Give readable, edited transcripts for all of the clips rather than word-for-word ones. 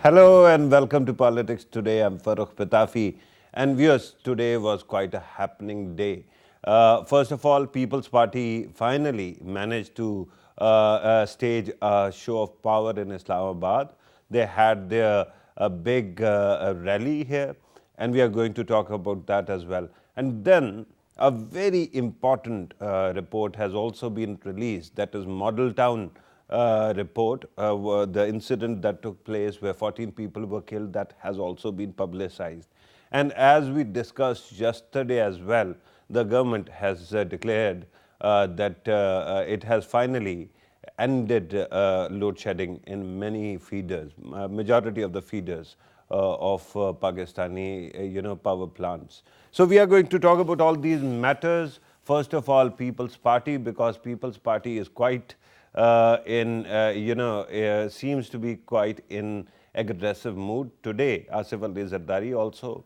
Hello and welcome to Politics Today. I'm Farooq Patafi. And viewers, today was quite a happening day. First of all, People's Party finally managed to stage a show of power in Islamabad. They had their big rally here, and we are going to talk about that as well. And then a very important report has also been released, that is Model Town report. The incident that took place where 14 people were killed, that has also been publicized. And as we discussed yesterday as well, the government has declared that it has finally ended load shedding in many feeders, majority of the feeders of Pakistani power plants. So we are going to talk about all these matters. First of all, People's Party, because People's Party is quite seems to be quite in aggressive mood. Today, Asif Ali Zardari also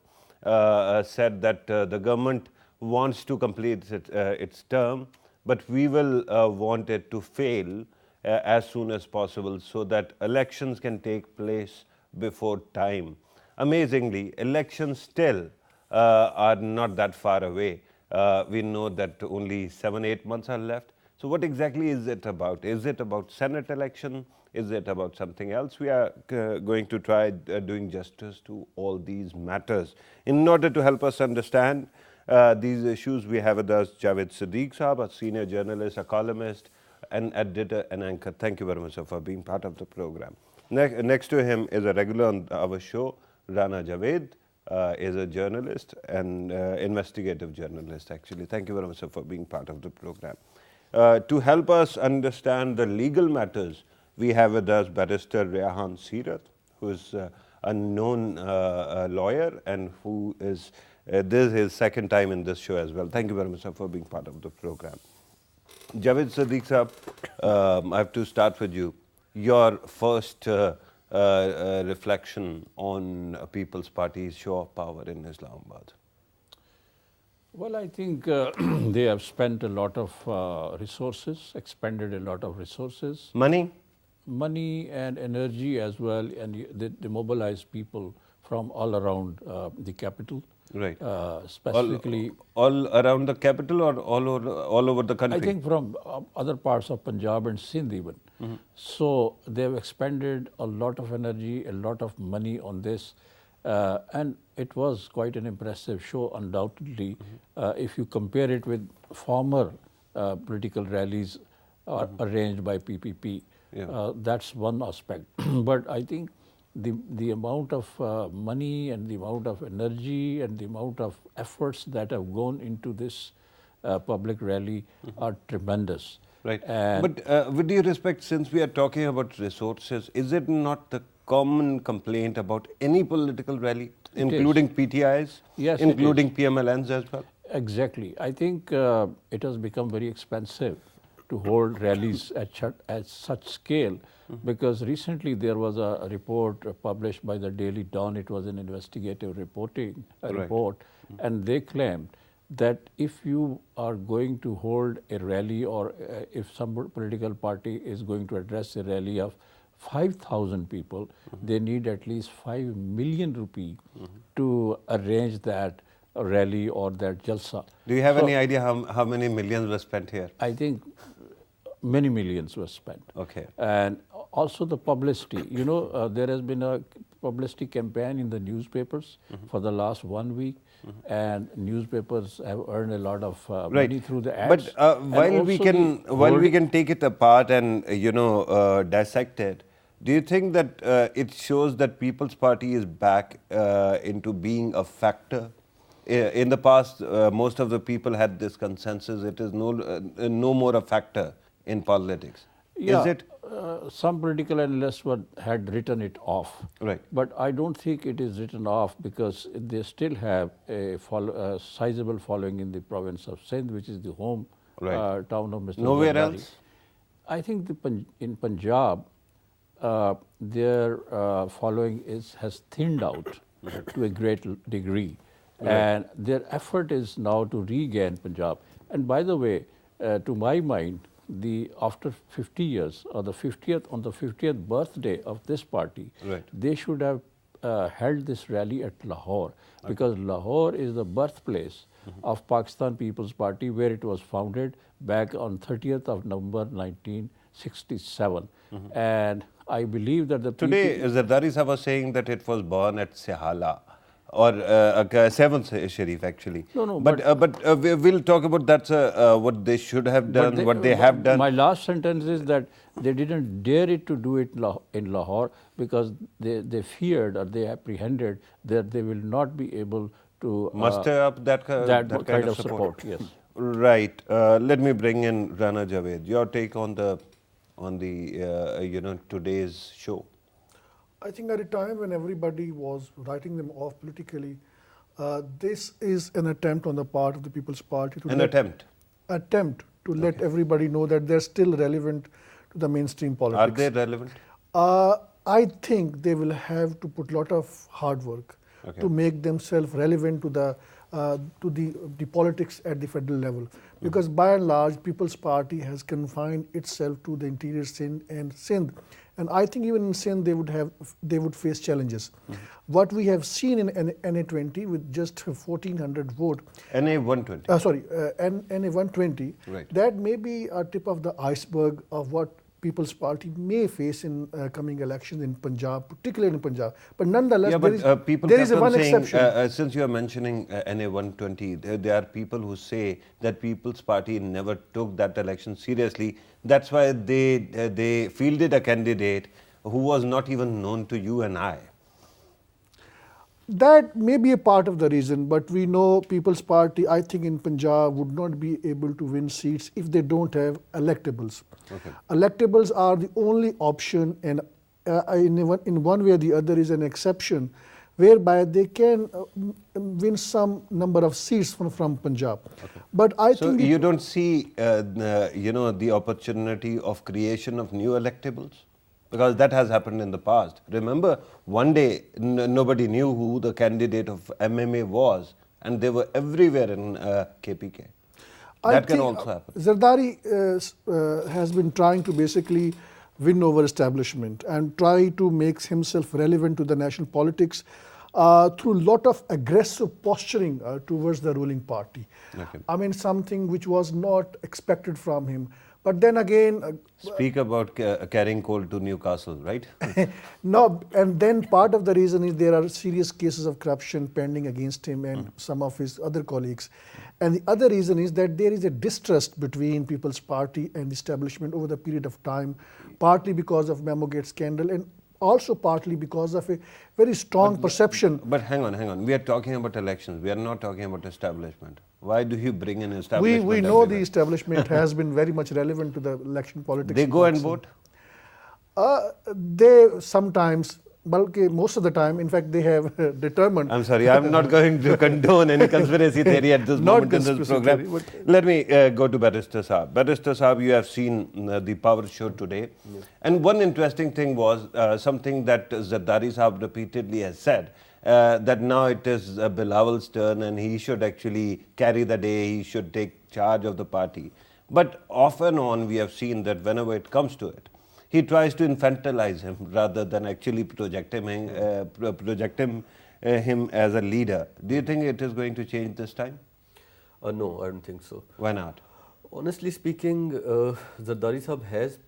said that the government wants to complete its term, but we will want it to fail as soon as possible so that elections can take place before time. Amazingly, elections still are not that far away. We know that only 7-8 months are left. So what exactly is it about? Is it about Senate election? Is it about something else? We are going to try doing justice to all these matters. In order to help us understand these issues, we have with us Javed Siddique Saab, a senior journalist, a columnist, an editor, and anchor. Thank you very much, sir, for being part of the program. Next to him is a regular on our show, Rana Javed, is a journalist and investigative journalist, actually. Thank you very much, sir, for being part of the program. To help us understand the legal matters, we have with us Barrister Rehan Seerath, who is a known lawyer and who is, this is his second time in this show as well. Thank you very much, sir, for being part of the program. Javed Siddique Saab, I have to start with you. Your first reflection on People's Party's show of power in Islamabad. Well, I think they have spent a lot of resources, expended a lot of resources. Money and energy as well, and they mobilize people from all around the capital. Right. Specifically. All around the capital or all over the country? I think from other parts of Punjab and Sindh even. So they have expended a lot of energy, a lot of money on this. And it was quite an impressive show, undoubtedly, if you compare it with former political rallies arranged by PPP. That's one aspect. But I think the amount of money and the amount of energy and the amount of efforts that have gone into this public rally are tremendous. Right. But with due respect, since we are talking about resources, is it not the common complaint about any political rally, including PTIs, yes, including PMLNs as well? Exactly. I think it has become very expensive to hold rallies at such scale, because recently there was a report published by the Daily Dawn. It was an investigative report, and they claimed that if you are going to hold a rally, or if some political party is going to address a rally of 5,000 people, they need at least 5 million rupee to arrange that rally or that jalsa. Do you have any idea how many millions were spent here? I think many millions were spent. Okay. And also the publicity. There has been a publicity campaign in the newspapers for the last 1 week. And newspapers have earned a lot of money through the ads. But while we can take it apart and dissect it, do you think that it shows that People's Party is back into being a factor? In the past, most of the people had this consensus. It is no more a factor in politics. Yeah, is it? Some political analysts had written it off. Right. But I don't think it is written off, because they still have a sizable following in the province of Sindh, which is the home town of Mr. Nowhere Zardari. else? I think in Punjab, their following has thinned out to a great degree. And their effort is now to regain Punjab. And by the way, to my mind, after 50 years or the 50th on the 50th birthday of this party, Right. they should have held this rally at Lahore, because Lahore is the birthplace of Pakistan People's Party, where it was founded back on 30th of November 1967. And I believe that the Today, Zardari Sahib was saying that it was born at Sehala, or 7th Sharif actually. No, but we'll talk about that, what they should have done, what they have done. My last sentence is that they didn't dare it to do it in Lahore, because they feared or they apprehended that they will not be able to muster up that kind of support. Yes. Right. Let me bring in Rana Javed. Your take on the today's show. I think at a time when everybody was writing them off politically, this is an attempt on the part of the People's Party to attempt to let everybody know that they're still relevant to the mainstream politics. Are they relevant? I think they will have to put a lot of hard work to make themselves relevant to the politics at the federal level, because by and large, People's Party has confined itself to the interior Sindh. And I think even in Sindh they would face challenges. What we have seen in NA20 with just 1,400 vote. NA120. Sorry, NA120. Right. That may be a tip of the iceberg of what People's Party may face in coming elections in Punjab, particularly in Punjab. But nonetheless, there is one exception. Since you are mentioning NA120, there are people who say that People's Party never took that election seriously. That's why they fielded a candidate who was not even known to you and I. That may be a part of the reason, but we know People's Party, I think in Punjab, would not be able to win seats if they don't have electables. Electables are the only option, and in one way or the other is an exception, whereby they can win some number of seats from Punjab. But I think you don't see the opportunity of creation of new electables? Because that has happened in the past. Remember, one day nobody knew who the candidate of MMA was, and they were everywhere in KPK. That can also happen. Zardari has been trying to basically win over establishment and try to make himself relevant to the national politics through a lot of aggressive posturing towards the ruling party. I mean, something which was not expected from him. But then again... Speak about carrying coal to Newcastle, right? No, and then part of the reason is there are serious cases of corruption pending against him and some of his other colleagues. And the other reason is that there is a distrust between People's Party and the establishment over the period of time, partly because of Memogate scandal and also partly because of a very strong perception. But hang on. We are talking about elections. We are not talking about establishment. Why do you bring in establishment? We know the establishment has been very much relevant to the election politics. They go and vote? They sometimes, most of the time, in fact, they have determined... I'm sorry, I'm not going to condone any conspiracy theory at this moment in this program. Let me go to Barrister Saab. Barrister Saab, you have seen the Power Show today. Yes. And one interesting thing was something that Zardari Saab repeatedly has said, that now it is Bilawal's turn and he should actually carry the day, he should take charge of the party. But off and on we have seen that whenever it comes to it, he tries to infantilize him rather than actually project him as a leader. Do you think it is going to change this time? No, I don't think so. Why not? Honestly speaking, Zardari Sahab has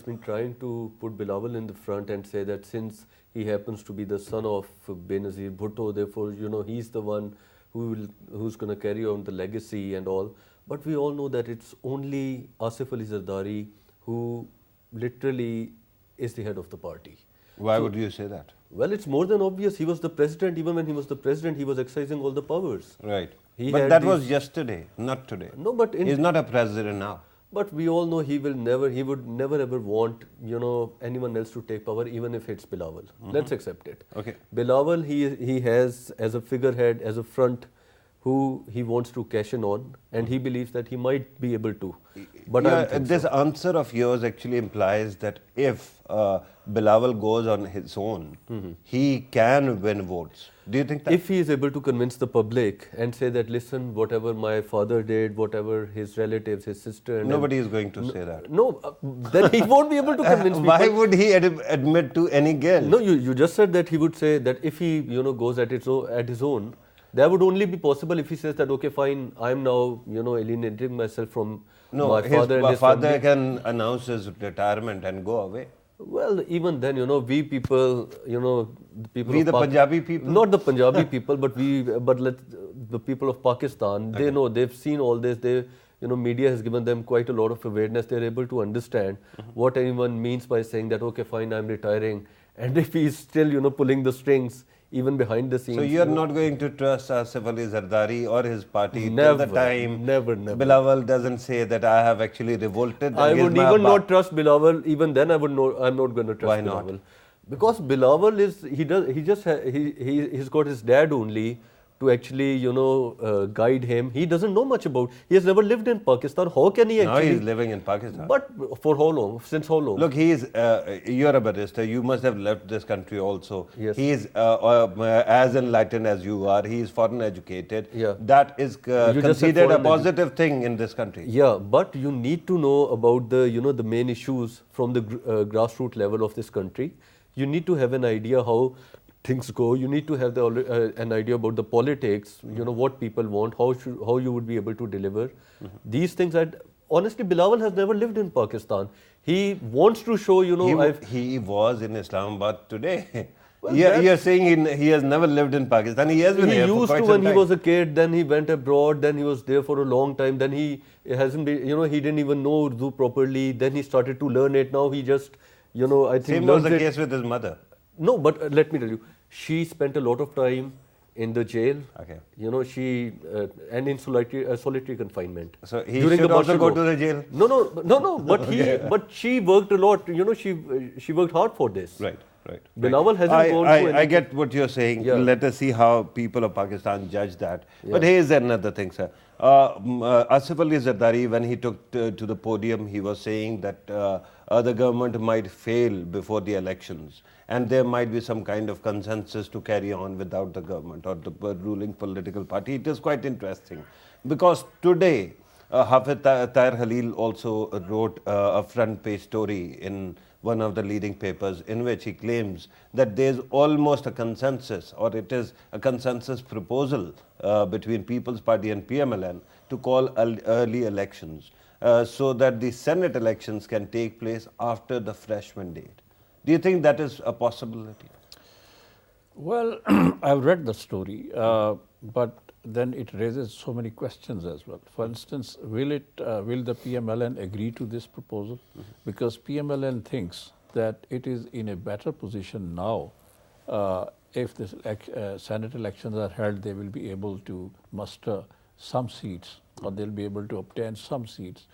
been trying to put Bilawal in the front and say that since he happens to be the son of Benazir Bhutto, therefore, he's the one who's going to carry on the legacy and all. But we all know that it's only Asif Ali Zardari who literally is the head of the party. Why would you say that? Well, it's more than obvious. He was the president. Even when he was the president, he was exercising all the powers. Right. But that was yesterday, not today. No, but he's not a president now. But we all know he would never ever want, anyone else to take power, even if it's Bilawal. Let's accept it. Okay. Bilawal, he has as a figurehead, as a front, who he wants to cash in on, and he believes that he might be able to. But this answer of yours actually implies that if Bilawal goes on his own, he can win votes. Do you think that? If he is able to convince the public and say that, listen, whatever my father did, whatever his relatives, his sister... and Nobody is going to say that. No, then he won't be able to convince people. Why would he admit to any guilt? No, you just said that he would say that if he, goes at his own, that would only be possible if he says that, okay, fine, I'm now, alienating myself from my father and his father family. can announce his retirement and go away. Well, even then, we people, the people We of the Punjabi people? Not the Punjabi people, but the people of Pakistan, they know, they've seen all this. They, media has given them quite a lot of awareness. They're able to understand what anyone means by saying that, okay, fine, I'm retiring. And if he's still, pulling the strings, even behind the scenes. So you're not going to trust Asif Ali Zardari or his party Never, till the time never. Bilawal doesn't say that I have actually revolted. I against would my even Abba. not trust Bilawal. Even then, I'm not going to trust Why not? Bilawal. Because Bilawal he's got his dad only to actually, guide him. He doesn't know much about, he has never lived in Pakistan. How can he Now actually? he's living in Pakistan. But for how long? Since how long? Look, you're a barrister. You must have left this country also. Yes. He is as enlightened as you are. He is foreign educated. Yeah. That is You just said considered a foreign positive thing in this country. Yeah, but you need to know about the, the main issues from the grassroots level of this country. You need to have an idea how things go. You need to have an idea about the politics, what people want, how you would be able to deliver. These things that, honestly, Bilawal has never lived in Pakistan. He wants to show, He was in Islamabad today. Well, You're saying he has never lived in Pakistan. He has been he here for used quite to some when time. he was a kid, then he went abroad, then he was there for a long time, then he hasn't been, he didn't even know Urdu properly, then he started to learn it. Now he just, I think Same was learns the it. case with his mother. No, but let me tell you, she spent a lot of time in the jail. Okay. She and in solitary confinement. So he during should the also martial go law. to the jail? No. But she worked a lot. She worked hard for this. Right. Bilawal hasn't gone through I anything. get what you're saying. Yeah. Let us see how people of Pakistan judge that. Yeah. But here's another thing, sir. Asif Ali Zardari, when he took to the podium, he was saying that the government might fail before the elections and there might be some kind of consensus to carry on without the government or the ruling political party. It is quite interesting because today Hafiz Tahir Khalil also wrote a front page story in one of the leading papers in which he claims that there is almost a consensus, or it is a consensus proposal between People's Party and PMLN to call early elections so that the Senate elections can take place after the fresh mandate. Do you think that is a possibility? Well, I've read the story, but then it raises so many questions as well. For instance, will the PMLN agree to this proposal? Because PMLN thinks that it is in a better position now. If the Senate elections are held, they will be able to muster some seats, or they'll be able to obtain some seats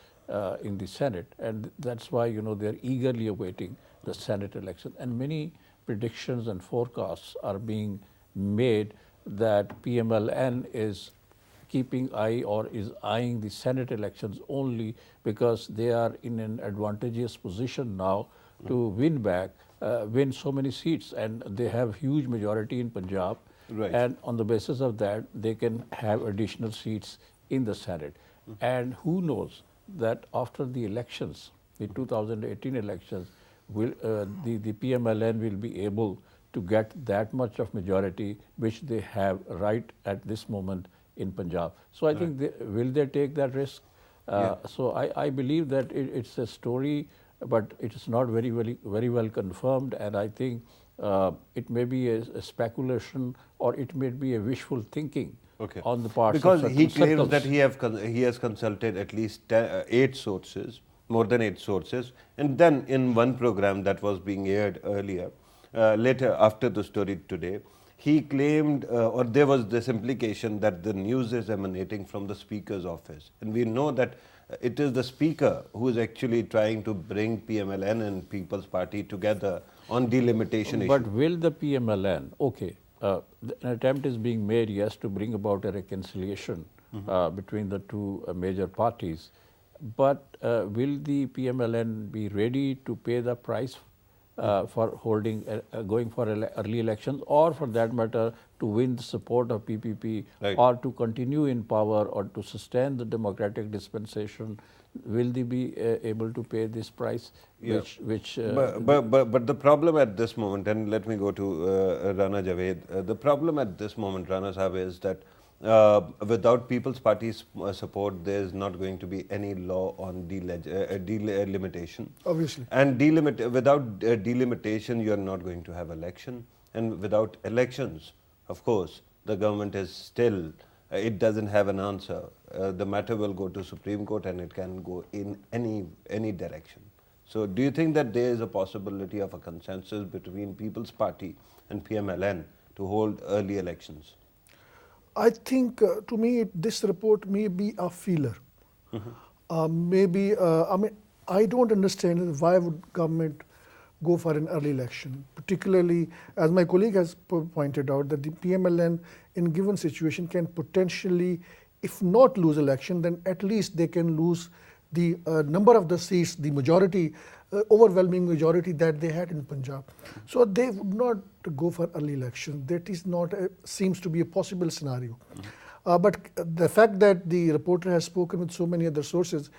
in the Senate, and that's why they're eagerly awaiting the Senate election. And many predictions and forecasts are being made that PMLN is keeping eye or is eyeing the Senate elections only because they are in an advantageous position now to win so many seats, and they have huge majority in Punjab. Right. And on the basis of that, they can have additional seats in the Senate. And who knows that after the elections, the 2018 elections, the PMLN will be able to get that much of majority which they have right at this moment in Punjab. So I think will they take that risk? So I believe that it's a story, but it is not very well confirmed, and I think it may be a speculation or it may be a wishful thinking on the part of because certain he claims circles. that he has consulted at least 8 sources, more than 8 sources, and then in one program that was being aired earlier, later after the story today, he claimed, or there was this implication that the news is emanating from the Speaker's office. And we know that it is the Speaker who is actually trying to bring PMLN and People's Party together on delimitation issue. But will the PMLN, an attempt is being made, yes, to bring about a reconciliation between the two major parties. But will the PMLN be ready to pay the price for holding, going for early elections, or for that matter, to win the support of PPP, Right. or to continue in power, or to sustain the democratic dispensation, will they be able to pay this price? Yeah. Which But the problem at this moment, and let me go to Rana Javed, the problem at this moment, Rana Sahab, is that without People's Party's support, there is not going to be any law on delimitation. Obviously. And without delimitation, you are not going to have election. And without elections, of course, the government is still, it doesn't have an answer. The matter will go to Supreme Court and it can go in any direction. So do you think that there is a possibility of a consensus between People's Party and PMLN to hold early elections? I think, to me, this report may be a feeler. Maybe, I mean, I don't understand why would government go for an early election, particularly, as my colleague has pointed out, that the PMLN in given situation can potentially, if not lose election, then at least they can lose the number of the seats, the majority, overwhelming majority that they had in Punjab. So they would not go for early election. That is not, seems to be a possible scenario. But the fact that the reporter has spoken with so many other sources,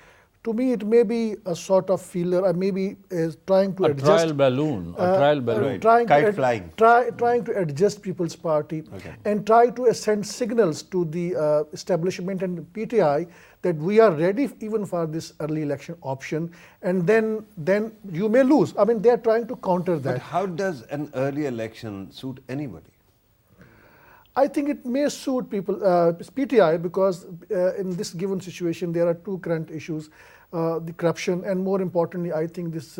to me it may be a sort of feeler, or maybe is trying to adjust. trial balloon, a trial balloon. Right. Kite flying. Trying to adjust People's Party, Okay. and try to send signals to the establishment and PTI that we are ready even for this early election option, and then you may lose. I mean, they are trying to counter But that. how does an early election suit anybody? I think it may suit people, PTI, because in this given situation there are two current issues, the corruption, and more importantly, I think this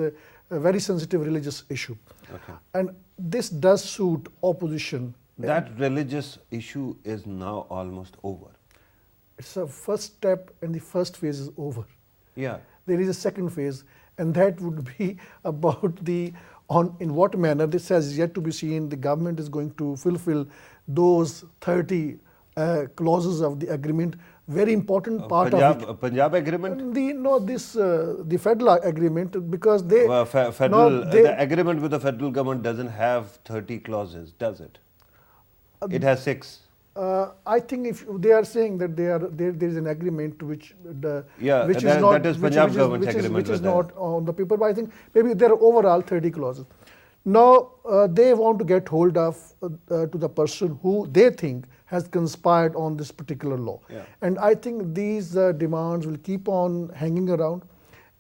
very sensitive religious issue. Okay. And this does suit opposition. That religious issue is now almost over. It's a first step, and the first phase is over. Yeah. There is a second phase, and that would be about in what manner, this has yet to be seen, the government is going to fulfill those 30 clauses of the agreement. Very important part of it. Punjab agreement? The federal agreement, because they The agreement with the federal government doesn't have 30 clauses, does it? It has 6. I think if they are saying that there is an agreement which That is Punjab government's agreement which is with not on the paper, but I think maybe there are overall 30 clauses. Now they want to get hold of to the person who they think has conspired on this particular law. Yeah. And I think these demands will keep on hanging around,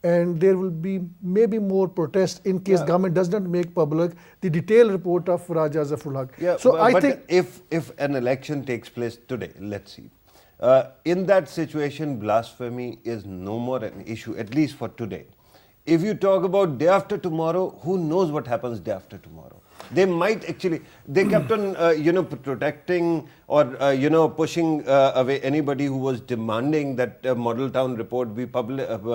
and there will be maybe more protest in case government does not make public the detailed report of Raja Zafrul Haq. Yeah, so but, I think if an election takes place today, let's see, in that situation, blasphemy is no more an issue, at least for today. If you talk about day after tomorrow, who knows what happens day after tomorrow? They might actually, they kept on, protecting or, pushing away anybody who was demanding that Model Town report be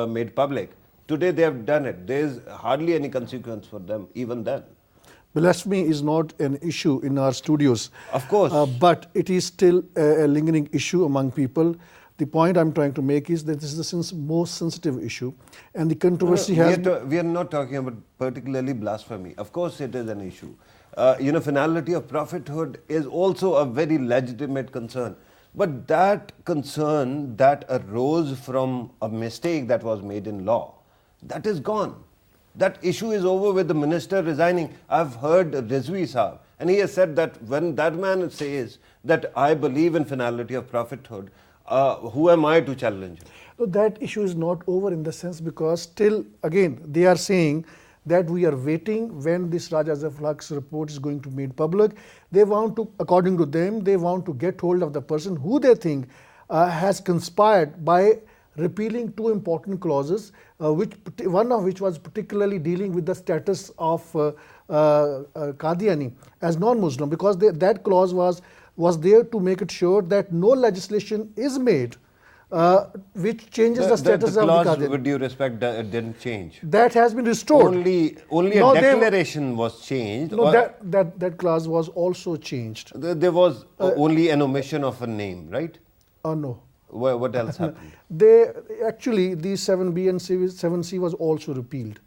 made public. Today they have done it. There is hardly any consequence for them, even then. blasphemy is not an issue in our studios. Of course. But it is still a lingering issue among people. The point I'm trying to make is that this is the most sensitive issue, and the controversy has... We are not talking about particularly blasphemy. Of course it is an issue. Finality of prophethood is also a very legitimate concern. But that concern that arose from a mistake that was made in law, that is gone. That issue is over with the minister resigning. I've heard Rizvi Saab, and he has said that when that man says that I believe in finality of prophethood, who am I to challenge him? So that issue is not over in the sense, because still, again, they are saying that we are waiting when this Raja Zafrul Haq's report is going to be made public. They want to, according to them, they want to get hold of the person who they think has conspired by repealing two important clauses, one of which was particularly dealing with the status of Qadiani as non-Muslim, because that clause was there to make it sure that no legislation is made which changes the status of the Qadiani. With due respect, didn't change. That has been restored. Only No, a declaration was changed. No, that clause was also changed. There was only an omission of a name, right? No. What else happened? Actually, the 7B and 7C was also repealed.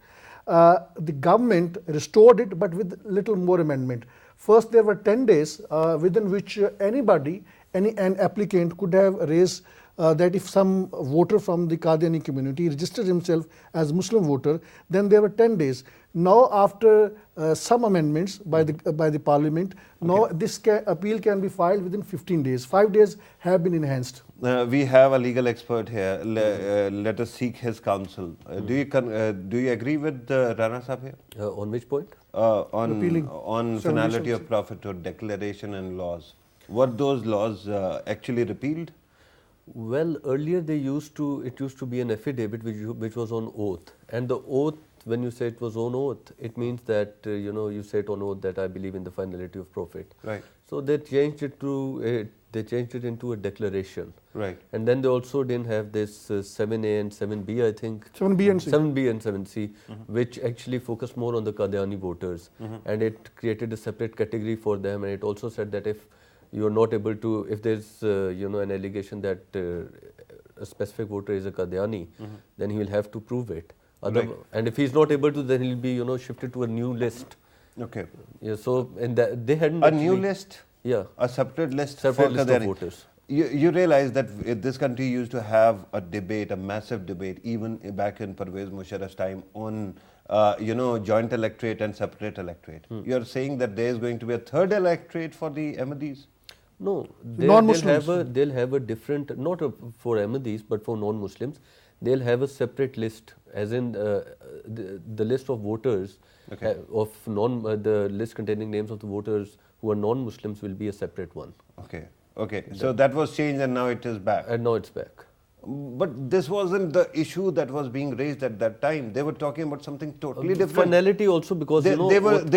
the government restored it, but with little more amendment. First, there were 10 days within which anybody, an applicant could have raised that if some voter from the Qadiani community registered himself as Muslim voter, then there were 10 days. Now, after some amendments by the parliament, now this appeal can be filed within 15 days. 5 days have been enhanced. We have a legal expert here. Let us seek his counsel. Do you agree with Rana Sahib here? On which point? On finality of prophethood, declaration and laws. Were those laws actually repealed? Well, earlier it used to be an affidavit which was on oath, and the oath, when you say it was on oath, it means that you say it on oath that I believe in the finality of prophet. Right. So they changed it into a declaration. Right. And then they also didn't have this 7A and 7B, I think. 7B and C. 7B and 7C, which actually focused more on the Qadiani voters, and it created a separate category for them. And it also said that if you are not able to, if there's an allegation that a specific voter is a Qadiani, then he will have to prove it. Right. And if he's not able to, then he'll be shifted to a new list. Okay. Yeah. So they hadn't a new list. Yeah. A separate list Separate for list Qadiani of voters. You realize that this country used to have a debate, a massive debate, even back in Pervez Musharraf's time on joint electorate and separate electorate. You are saying that there is going to be a third electorate for the Ahmadis? No, non-Muslims. they'll have a different, not for Ahmadis, but for non-Muslims, they'll have a separate list, as in the list of voters, the list containing names of the voters who are non-Muslims will be a separate one. Okay. So that was changed and now it is back. And now it's back. But this wasn't the issue that was being raised at that time. They were talking about something totally different. Finality also, because they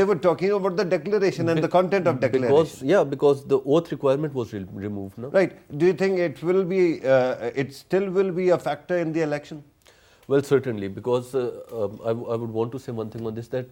were talking about the declaration and the content of declaration. Because the oath requirement was removed now. Right. Do you think it will be? It still will be a factor in the election? Well, certainly, because I would want to say one thing on this, that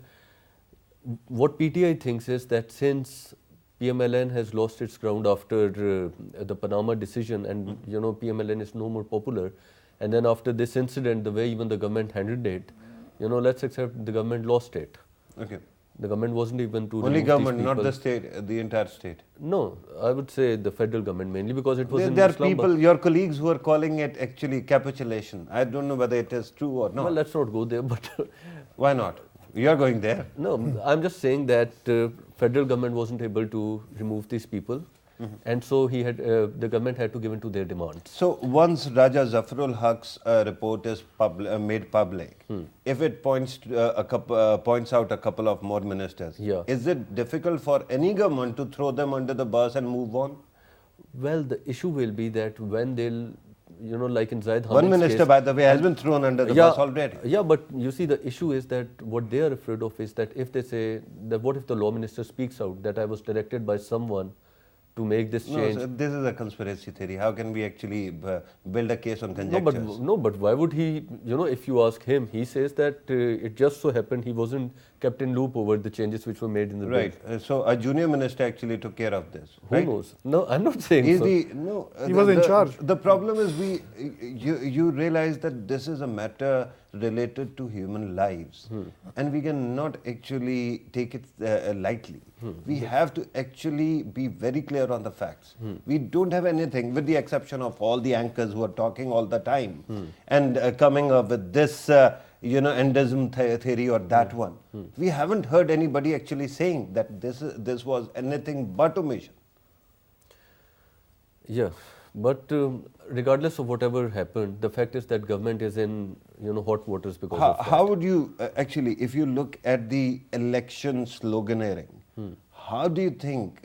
what PTI thinks is that since PMLN has lost its ground after the Panama decision, and PMLN is no more popular, and then after this incident, the way even the government handled it, let's accept the government lost it. Okay. The government wasn't even to only remove government, these not people. the state, the entire state. No, I would say the federal government mainly, because it was in There are Islamabad. people, your colleagues, who are calling it actually capitulation. I don't know whether it is true or not. Well, let's not go there, but why not? You are going there. No, I'm just saying that federal government wasn't able to remove these people, and so the government had to give in to their demands. So once Raja Zafarul Haq's report is made public, if it points out a couple of more ministers, is it difficult for any government to throw them under the bus and move on? Well, the issue will be that when they'll, like in Zaid Hamid's one minister, case, by the way, has been thrown under the bus already. Yeah, but you see, the issue is that what they are afraid of is that if they say that, what if the law minister speaks out that I was directed by someone to make this change? No, so this is a conspiracy theory. How can we actually build a case on conjectures? No, but why would he, if you ask him, he says that it just so happened he wasn't kept in loop over the changes which were made in the bill. Right. So a junior minister actually took care of this. Who knows? No, I'm not saying so. He was in charge. The problem is you realize that this is a matter related to human lives, and we cannot actually take it lightly. We have to actually be very clear on the facts. We don't have anything, with the exception of all the anchors who are talking all the time and coming up with this endism theory or that one. We haven't heard anybody actually saying that this was anything but omission. Yeah, but regardless of whatever happened, the fact is that government is in hot waters because of that. How would you actually, if you look at the election sloganeering, how do you think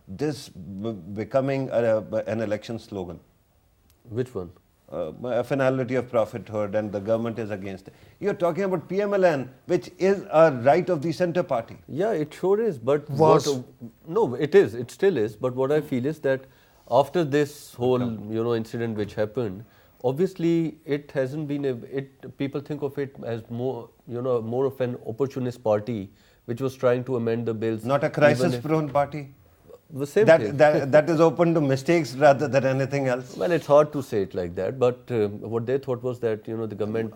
this becoming an election slogan? Which one? A finality of prophethood, and the government is against it. You're talking about PMLN, which is a right of the centre party. Yeah, it sure is, but no, it is. It still is. But what I feel is that after this whole incident which happened, obviously it hasn't been people think of it as more of an opportunist party which was trying to amend the bills. Not a crisis-prone party. The same thing. That is open to mistakes rather than anything else. Well, it's hard to say it like that, but what they thought was that the government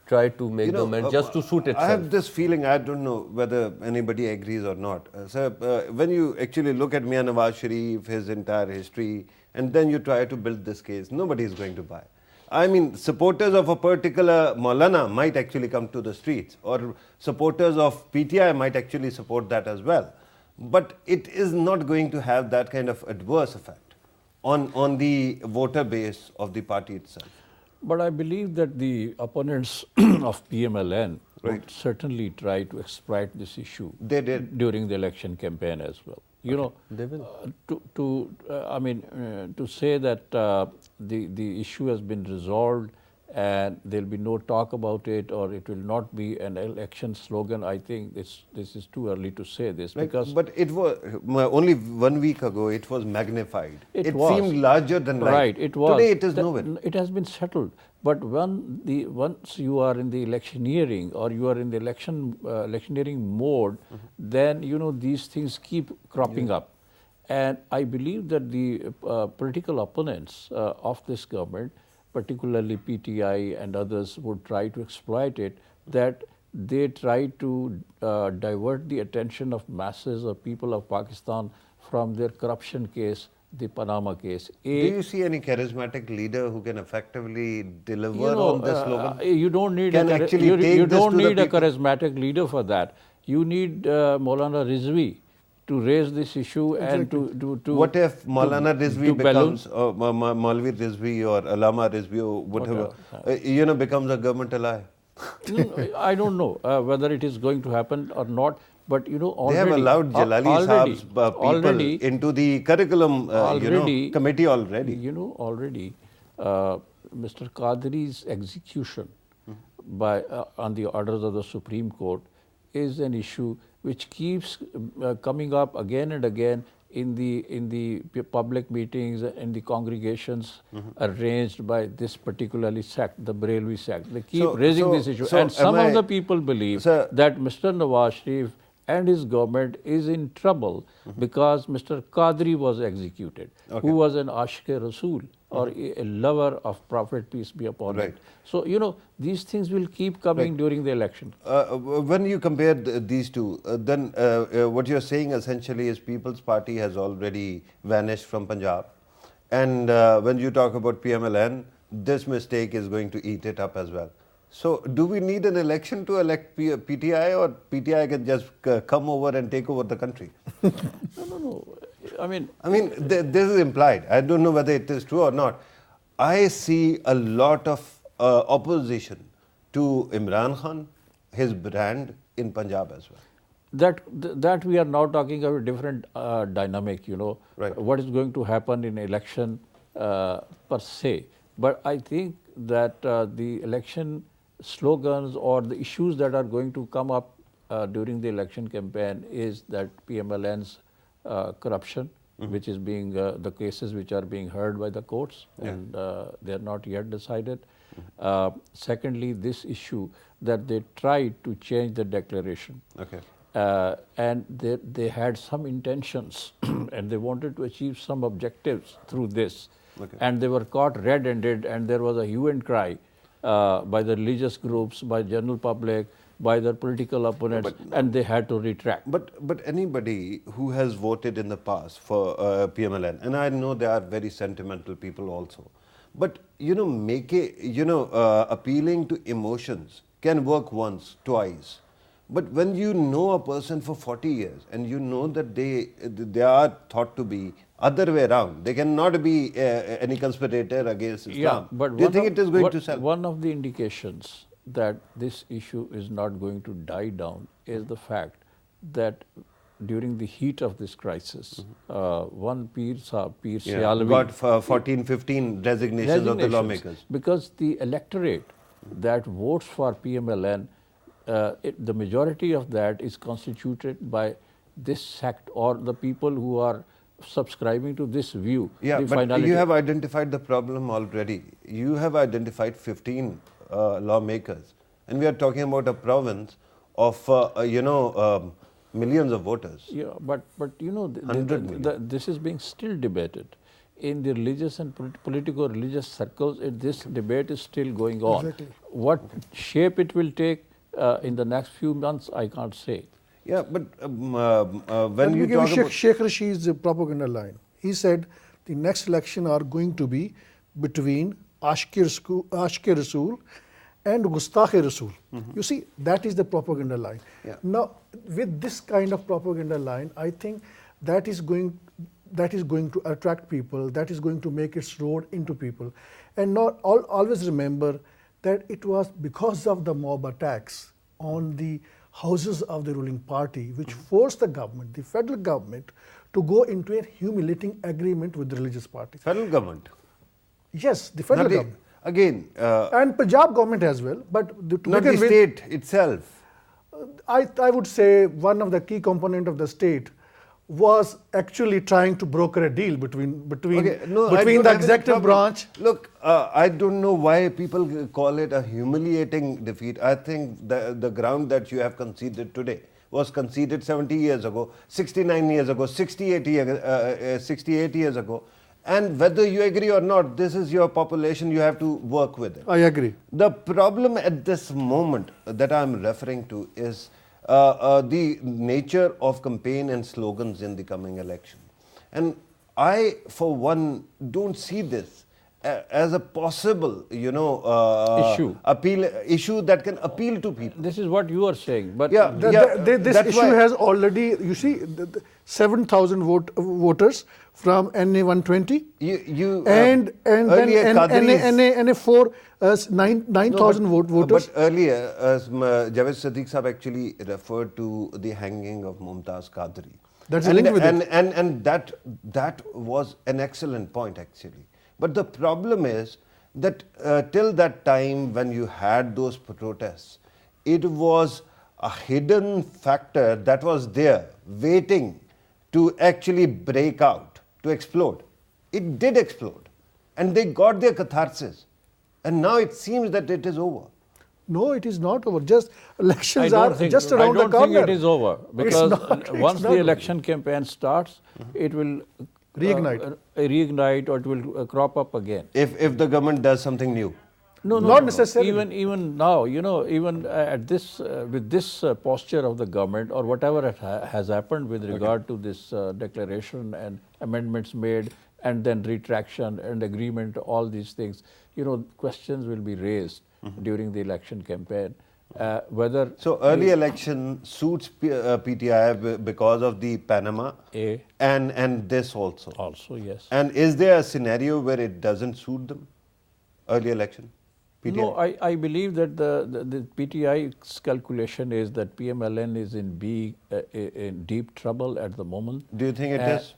try to make the amendment just to suit itself. I have this feeling, I don't know whether anybody agrees or not. When you actually look at Mian Nawaz Sharif, his entire history, and then you try to build this case, nobody is going to buy. I mean, supporters of a particular Maulana might actually come to the streets, or supporters of PTI might actually support that as well. But it is not going to have that kind of adverse effect on the voter base of the party itself. But I believe that the opponents of PMLN would certainly try to exploit this issue. They did. During the election campaign as well. You know, They will. to say that the issue has been resolved and there will be no talk about it, or it will not be an election slogan, I think this is too early to say this. Because but it was only 1 week ago, it was magnified. It seemed larger than life. Right, it was. Today it is nowhere. It has been settled. But once you are in the electioneering, or you are in the electioneering mode, then you know these things keep cropping up. And I believe that the political opponents of this government, particularly PTI and others, would try to exploit it, that they try to divert the attention of masses of people of Pakistan from their corruption case, the Panama case. Do you see any charismatic leader who can effectively deliver on this slogan? You don't need Can actually take you this don't to the need a people? charismatic leader for that. You need Maulana Rizvi to raise this issue and to What if Maulana Rizvi to balloon- becomes, Maulvi Rizvi or Allama Rizvi or whatever, becomes a government ally? No, I don't know whether it is going to happen or not, but you know, They already have allowed Jalali Saab's people already, into the curriculum committee already. You know, already Mr. Qadri's execution by on the orders of the Supreme Court is an issue which keeps coming up again and again in the public meetings, in the congregations arranged by this particularly sect, the Barelvi sect. They keep raising this issue, and some of the people believe that Mr. Nawaz Sharif and his government is in trouble because Mr. Qadri was executed, who was an Ashq-e-Rasool, or a lover of Prophet, peace be upon him. So, you know, these things will keep coming during the election. When you compare these two, then what you're saying essentially is People's Party has already vanished from Punjab. And when you talk about PMLN, this mistake is going to eat it up as well. So, do we need an election to elect PTI, or PTI can just come over and take over the country? No. I mean, this is implied. I don't know whether it is true or not. I see a lot of opposition to Imran Khan, his brand in Punjab as well. That we are now talking of a different dynamic, you know, what is going to happen in election per se. But I think that the election slogans or the issues that are going to come up during the election campaign is that PMLN's corruption, which is being the cases which are being heard by the courts, and they are not yet decided. Secondly, this issue that they tried to change the declaration. And they had some intentions and they wanted to achieve some objectives through this. And they were caught red-handed, and there was a hue and cry by the religious groups, by general public, by their political opponents, and they had to retract. But anybody who has voted in the past for PMLN, and I know they are very sentimental people also, but appealing to emotions can work once, twice. But when you know a person for 40 years and you know that they are thought to be other way around, they cannot be any conspirator against Islam. But do you think it is going to sell? One of the indications that this issue is not going to die down is the fact that during the heat of this crisis, one Peer Sialvi got 14, 15 designations of the lawmakers. Because the electorate that votes for PMLN, the majority of that is constituted by this sect or the people who are subscribing to this view. Yeah, but you have identified the problem already. You have identified 15 lawmakers, and we are talking about a province of millions of voters. Yeah, but you know, this is being still debated. in the religious and political-religious circles, this debate is still going on. Exactly. What shape it will take in the next few months, I can't say. Yeah, but Let when me you give talk you about... Sheikh Rashid's propaganda line. He said the next election are going to be between Ashke Rasool and Gustakh Rasool. You see, that is the propaganda line. Yeah. Now, with this kind of propaganda line, I think that is going to attract people, that is going to make its road into people. And always remember that it was because of the mob attacks on the houses of the ruling party which forced the government, the federal government, to go into a humiliating agreement with the religious parties. Federal government. Yes, the federal Not the- government. Again, And Punjab government as well. But to not the begin with, state itself. I would say one of the key component of the state was actually trying to broker a deal between Okay, no, I between don't the have any executive problem. branch. Look, I don't know why people call it a humiliating defeat. I think the ground that you have conceded today was conceded 70 years ago, 69 years ago, 68 years ago. And whether you agree or not, this is your population, you have to work with it. I agree. The problem at this moment that I'm referring to is the nature of campaign and slogans in the coming election. And I, for one, don't see this as a possible, issue that can appeal to people. This is what you are saying, but Yeah, This that's issue why- has already, you see, 7,000 voters from NA 120 and then earlier Qadris- NA 4 9,000 voters. But earlier, Javed Sadiq Sahab actually referred to the hanging of Mumtaz Qadri. That's linked with it. And that was an excellent point actually. But the problem is that till that time when you had those protests, it was a hidden factor that was there waiting to actually break out, to explode. It did explode and they got their catharsis. And now it seems that it is over. No, it is not over. Just elections I are don't think, just around I don't the corner. think it is over because not- once it's the not election campaign starts, it will Reignite. reignite or it will crop up again. If the government does something new. No, Not necessarily. Even now, even at this with this posture of the government or whatever has happened with regard to this declaration and amendments made and then retraction and agreement, all these things, questions will be raised during the election campaign. Whether So early election suits PTI because of the Panama A. and this also. also, yes. And is there a scenario where it doesn't suit them? Early election? PTI? No, I believe that the PTI's calculation is that PMLN is in deep trouble at the moment. Do you think it is?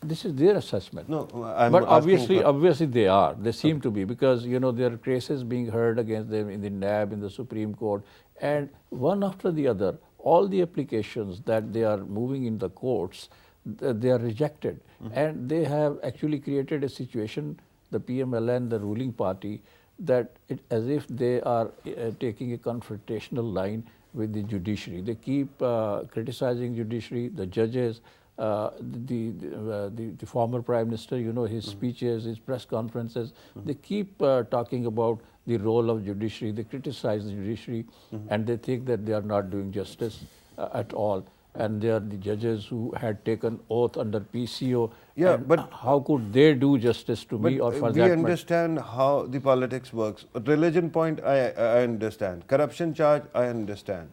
This is their assessment. No, I'm but asking obviously they are. They seem to be because there are cases being heard against them in the NAB, in the Supreme Court, and one after the other, all the applications that they are moving in the courts, they are rejected, and they have actually created a situation, the PMLN, the ruling party, that as if they are taking a confrontational line with the judiciary. They keep criticizing judiciary, the judges. The former Prime Minister, his speeches, his press conferences, they keep talking about the role of judiciary. They criticize the judiciary and they think that they are not doing justice at all. And they are the judges who had taken oath under PCO. Yeah, and but- how could they do justice to me or for we that matter? understand how the politics works. Religion point, I understand. Corruption charge, I understand.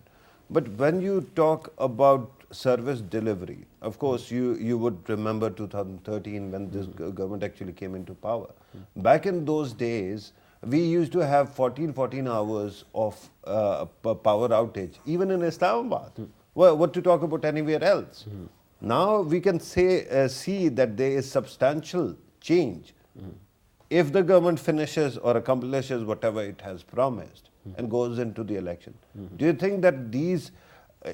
But when you talk about service delivery, of course, you would remember 2013 when this government actually came into power. Back in those days, we used to have 14 hours of power outage, even in Islamabad. Well, what to talk about anywhere else? Now we can see that there is substantial change if the government finishes or accomplishes whatever it has promised and goes into the election. Do you think that these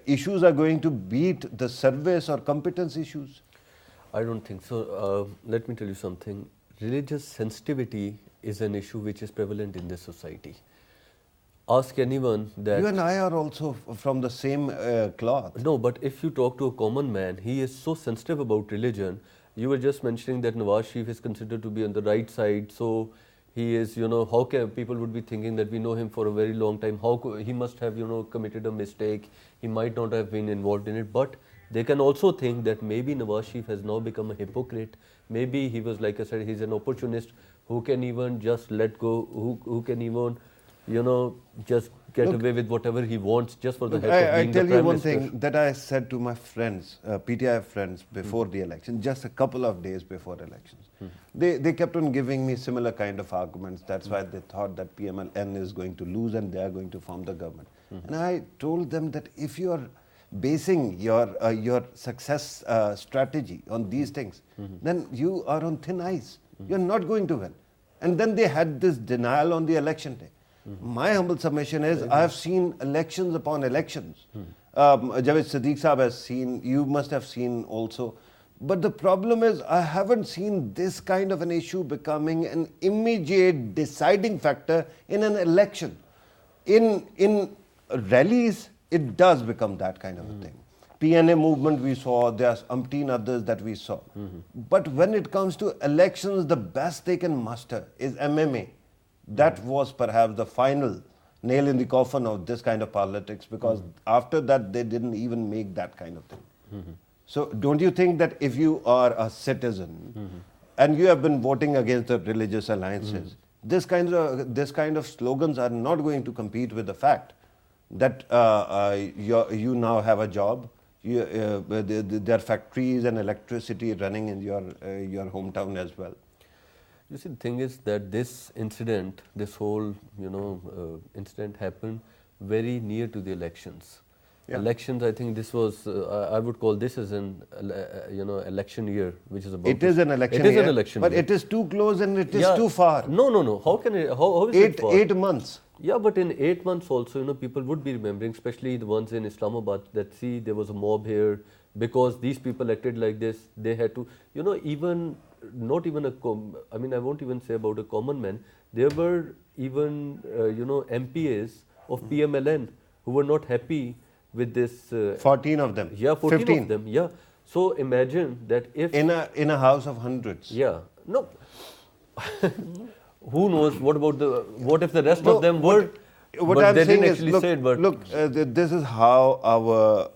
issues are going to beat the service or competence issues? I don't think so. Let me tell you something. Religious sensitivity is an issue which is prevalent in this society. Ask anyone that... You and I are also from the same cloth. No, but if you talk to a common man, he is so sensitive about religion. You were just mentioning that Nawaz Sharif is considered to be on the right side, so he is, how can people would be thinking that we know him for a very long time, he must have, committed a mistake, he might not have been involved in it, but they can also think that maybe Nawaz Sharif has now become a hypocrite, maybe he was, like I said, he's an opportunist who can even just let go, who can even, just get away with whatever he wants just for the heck of being I tell the you Prime one Minister. thing that I said to my friends, PTI friends, before the election, just a couple of days before elections. They kept on giving me similar kind of arguments. That's why they thought that PMLN is going to lose and they are going to form the government. And I told them that if you are basing your success strategy on these things, then you are on thin ice. You're not going to win. And then they had this denial on the election day. My humble submission is, I have seen elections upon elections. Javed Siddique Saab has seen, you must have seen also. But the problem is, I haven't seen this kind of an issue becoming an immediate deciding factor in an election. In rallies, it does become that kind of a thing. PNA movement we saw, there's umpteen others that we saw. But when it comes to elections, the best they can muster is MMA. That was perhaps the final nail in the coffin of this kind of politics, because after that they didn't even make that kind of thing. So don't you think that if you are a citizen and you have been voting against the religious alliances, this kind of slogans are not going to compete with the fact that you now have a job, there are factories and electricity running in your hometown as well. You see, the thing is that this incident, this whole, incident happened very near to the elections. Yeah. Elections, I think this was, I would call this as an, election year, which is about. It is an election year. It is year, an election but year. it is too close and it is too far. No. How can it, how is it far? 8 months. Yeah, but in 8 months also, people would be remembering, especially the ones in Islamabad, that see, there was a mob here, because these people acted like this, they had to, even, not even I won't even say about a common man, there were even, MPAs of PMLN who were not happy with this. 14 of them. Yeah, 14 15. of them, yeah. So imagine that if. In a house of hundreds. Yeah, no. Who knows? What if the rest No, of them were? What but I'm they saying didn't is, actually look, say it, but this is how our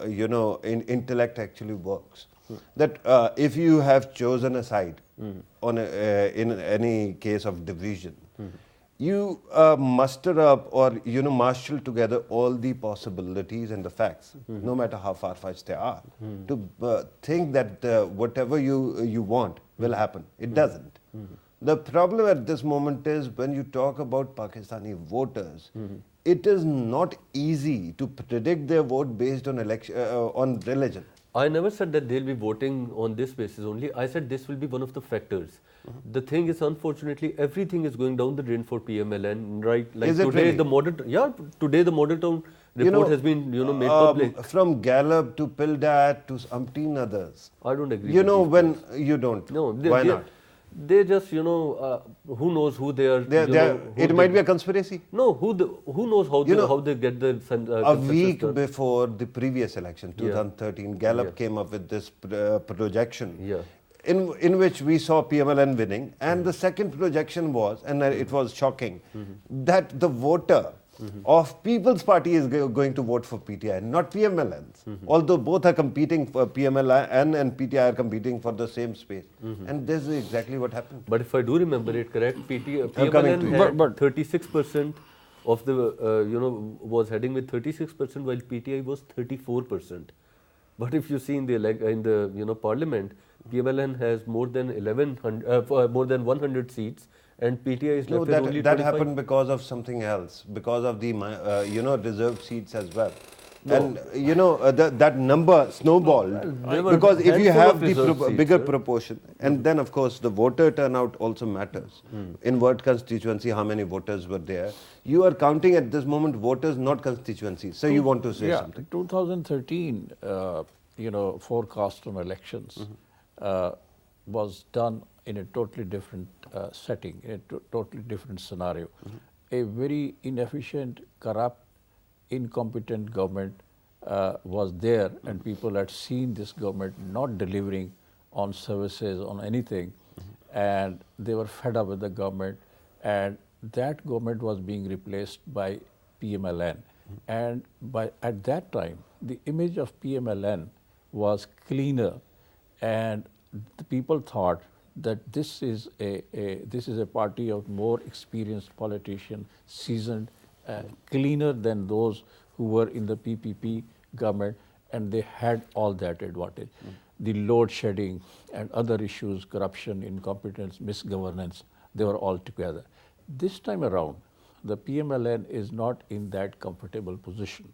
intellect actually works. That if you have chosen a side on in any case of division, you muster up or marshal together all the possibilities and the facts, no matter how far-fetched they are, to think that whatever you want will happen. It doesn't. The problem at this moment is when you talk about Pakistani voters, it is not easy to predict their vote based on on religion. I never said that they'll be voting on this basis only. I said this will be one of the factors. The thing is, unfortunately, everything is going down the drain for PMLN, right? Like Is it today, really? Today the Model Town report has been, made public. From Gallup to Pildat to umpteen others. I don't agree. When you don't. No, why not? They just, who knows who they are. It might be a conspiracy. No, who knows how they get the a week before the previous election, 2013, Gallup came up with this projection, in which we saw PMLN winning, and the second projection was, and it was shocking, that the voter of People's Party is going to vote for PTI, not PMLN's. Although both are competing for PMLN and PTI are competing for the same space. And this is exactly what happened. But if I do remember it correct, PMLN had 36% of the, was heading with 36%, while PTI was 34%. But if you see in the Parliament, PMLN has more than 100 seats, and PTI is left with only 25. That happened because of something else, because of the reserved seats as well. And that number snowballed because if you have the bigger proportion, and then of course the voter turnout also matters. In what constituency, how many voters were there? You are counting at this moment voters, not constituencies. So you want to say something? 2013, forecast on elections was done in a totally different setting, in a totally different scenario. A very inefficient, corrupt, incompetent government was there, and people had seen this government not delivering on services, on anything, and they were fed up with the government, and that government was being replaced by PMLN. And at that time, the image of PMLN was cleaner, and the people thought that this is a party of more experienced politicians, seasoned, cleaner than those who were in the PPP government, and they had all that advantage. The load shedding and other issues, corruption, incompetence, misgovernance, they were all together. This time around, the PMLN is not in that comfortable position.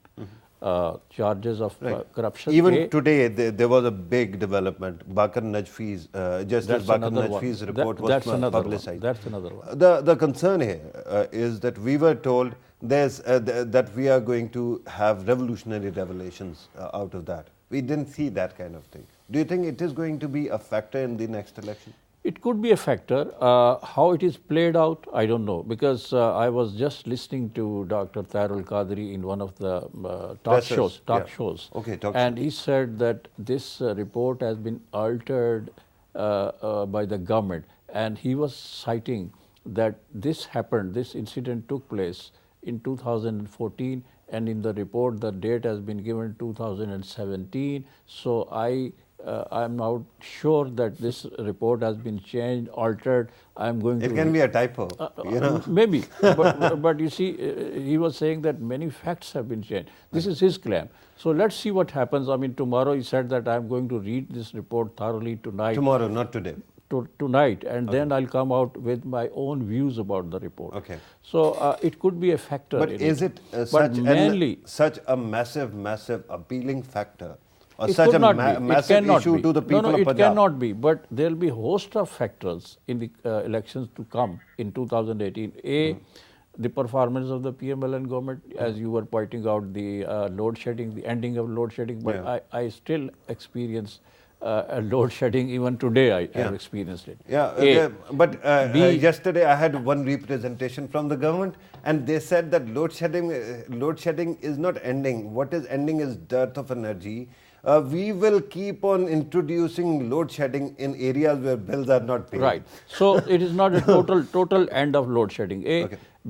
Charges of corruption. Even today, there was a big development. Bakr Najfi's, Justice Bakr Najfi's report was publicized. That's another one. The concern here is that we were told that we are going to have revolutionary revelations out of that. We didn't see that kind of thing. Do you think it is going to be a factor in the next election? It could be a factor. How it is played out, I don't know, because I was just listening to Dr. Tairul Qadri in one of the talk shows. Okay, and he said that this report has been altered by the government, and he was citing that this happened, this incident took place in 2014, and in the report the date has been given 2017. So I'm now sure that this report has been changed, altered. It can be a typo, you know. Maybe, but you see, he was saying that many facts have been changed. This is his claim. So let's see what happens. I mean, tomorrow he said that I'm going to read this report thoroughly tonight. Tomorrow, not today. Tonight, and then I'll come out with my own views about the report. Okay. So it could be a factor. But is it such a massive appealing factor? Or such a massive issue to the people of Punjab? It cannot be, but there will be a host of factors in the elections to come in 2018. The performance of the PMLN government, as you were pointing out, the load shedding, the ending of load shedding, but I still experience load shedding. Even today I have experienced it. But yesterday I had one representation from the government, and they said that load shedding is not ending. What is ending is dearth of energy. We will keep on introducing load shedding in areas where bills are not paid. Right. So it is not a total end of load shedding.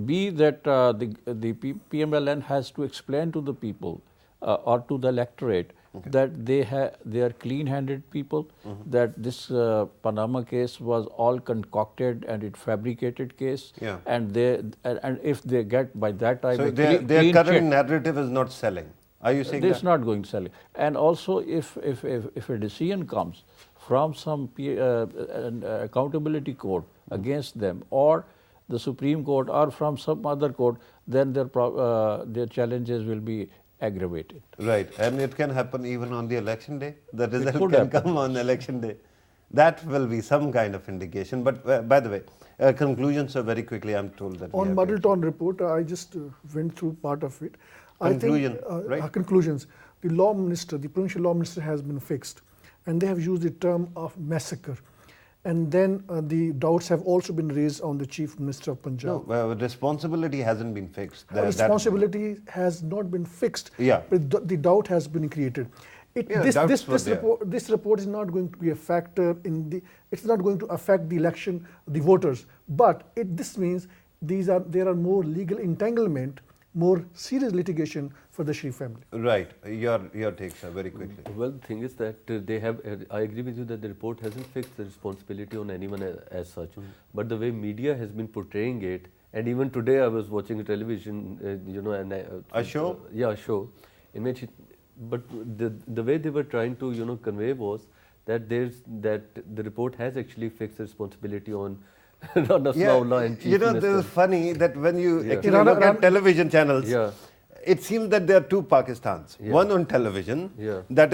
B, that the PMLN has to explain to the people or to the electorate that they are clean-handed people, that this Panama case was all concocted and it fabricated case, and if they get by that time, so their current narrative is not selling. Are you saying it's not going to sell it? And also, if a decision comes from some accountability court against them, or the Supreme Court, or from some other court, then their challenges will be aggravated. Right, and it can happen even on the election day. The result can come on election day. That will be some kind of indication. But by the way, conclusions are very quickly. I'm told that on Muddleton report, I just went through part of it. Conclusions. The law minister, the provincial law minister, has been fixed, and they have used the term of massacre. And then the doubts have also been raised on the Chief Minister of Punjab. No, responsibility hasn't been fixed. Responsibility has not been fixed. Yeah. But the doubt has been created. This report is not going to be a factor it's not going to affect the election, the voters. But this means there are more legal entanglement, more serious litigation for the Sharif family. Right. Your takes are very quickly. Well, the thing is that I agree with you that the report hasn't fixed the responsibility on anyone as such. But the way media has been portraying it, and even today I was watching a television, a show? A show. In which but the way they were trying to, convey was that the report has actually fixed the responsibility on Rana Sanaullah and Chief Minister. This is funny that when you actually look at television channels, it seems that there are two Pakistans. One on television that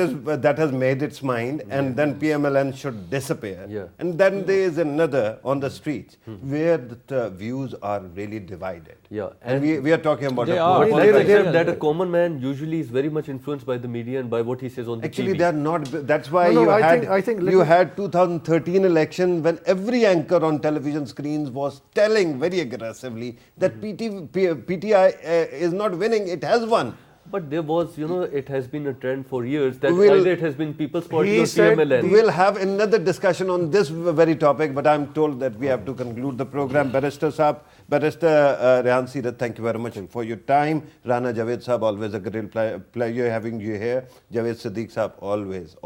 has made its mind, and then PMLN should disappear. And then there is another on the streets where the views are really divided. And we are talking about that a common man usually is very much influenced by the media and by what he says on the Actually, TV. they are not. That's why you had 2013 election when every anchor on television screens was telling very aggressively that PTI is not winning. It has won. But there was, it has been a trend for years that We'll- either it has been People's Party He or said TMLN. we'll have another discussion on this very topic, but I'm told that we have to conclude the program. Barrister Saab, Barrister Rehan Seerath, thank you very much for your time. Rana Javed Saab, always a great pleasure having you here. Javed Siddique Saab, always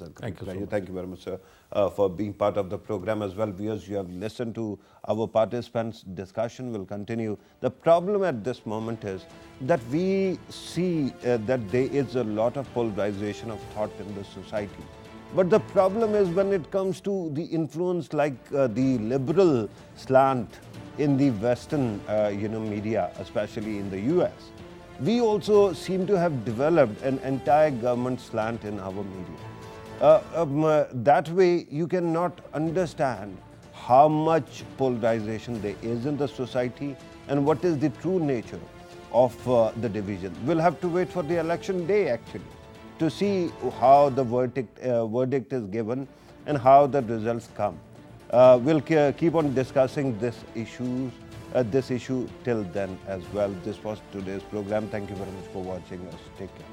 a great Thank you so pleasure. much. Thank you very much, sir, for being part of the program as well. Viewers, you have listened to our participants' discussion. Will continue. The problem at this moment is that we see that there is a lot of polarization of thought in the society. But the problem is when it comes to the influence like the liberal slant in the Western media, especially in the US, we also seem to have developed an entire government slant in our media. That way you cannot understand how much polarization there is in the society and what is the true nature of the division. We'll have to wait for the election day actually to see how the verdict is given and how the results come. We'll keep on discussing this issue till then as well. This was today's program. Thank you very much for watching us. Take care.